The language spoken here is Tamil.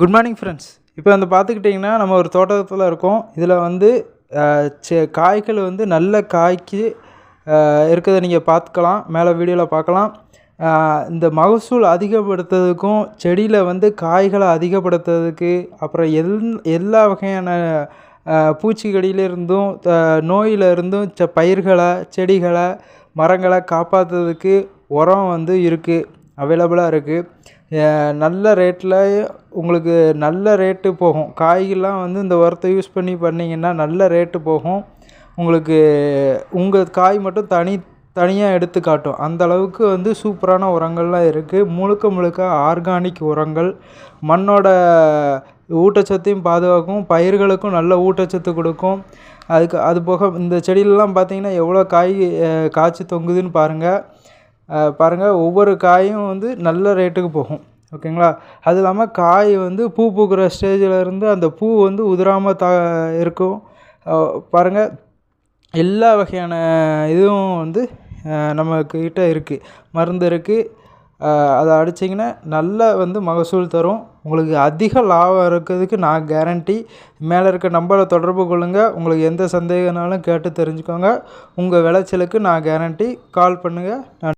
Good morning friends. இப்போ வந்து பார்த்துக்கிட்டிங்கன்னா நம்ம ஒரு தோட்டத்தில் இருக்கோம். இதில் வந்து காய்கள் வந்து நல்ல காய்க்கு இருக்கிறத நீங்கள் பார்த்துக்கலாம். மேலே வீடியோவில் பார்க்கலாம். இந்த மகசூல் அதிகப்படுத்துறதுக்கும் செடியில் வந்து காய்களை அதிகப்படுத்துறதுக்கு அப்புறம் எல்லா வகையான பூச்சிக்கடியிலிருந்தும் நோயிலிருந்தும் பயிர்களை செடிகளை மரங்களை காப்பாற்றுறதுக்கு உரம் வந்து இருக்குது, அவைலபிளாக இருக்குது. நல்ல ரேட்டில் உங்களுக்கு நல்ல ரேட்டு போகும். காய்கள்லாம் வந்து இந்த உரத்தை யூஸ் பண்ணி பண்ணிங்கன்னா நல்ல ரேட்டு போகும். உங்களுக்கு உங்கள் காய் மட்டும் தனியாக எடுத்து காட்டும். அந்த அளவுக்கு வந்து சூப்பரான உரங்கள்லாம் இருக்குது. முழுக்க ஆர்கானிக் உரங்கள் மண்ணோட ஊட்டச்சத்தையும் பாதுகாக்கும், பயிர்களுக்கும் நல்ல ஊட்டச்சத்து கொடுக்கும். அது போக இந்த செடியிலலாம் பார்த்திங்கன்னா எவ்வளோ காய் காய்ச்சி தொங்குதுன்னு பாருங்கள். ஒவ்வொரு காயும் வந்து நல்ல ரேட்டுக்கு போகும். ஓகேங்களா? அது இல்லாமல் காய் வந்து பூ பூக்கிற ஸ்டேஜில் இருந்து அந்த பூ வந்து உதிராமல் இருக்கும். பாருங்கள், எல்லா வகையான இதுவும் வந்து நம்மக்கிட்ட இருக்குது. மருந்து இருக்குது. அதை அடிச்சிங்கன்னா நல்ல வந்து மகசூல் தரும். உங்களுக்கு அதிக லாபம் இருக்கிறதுக்கு நான் கேரண்டி. மேலே இருக்க நம்பரை தொடர்பு கொள்ளுங்கள். உங்களுக்கு எந்த சந்தேகனாலும் கேட்டு தெரிஞ்சுக்கோங்க. உங்கள் விளைச்சலுக்கு நான் கேரண்டி. கால் பண்ணுங்கள்.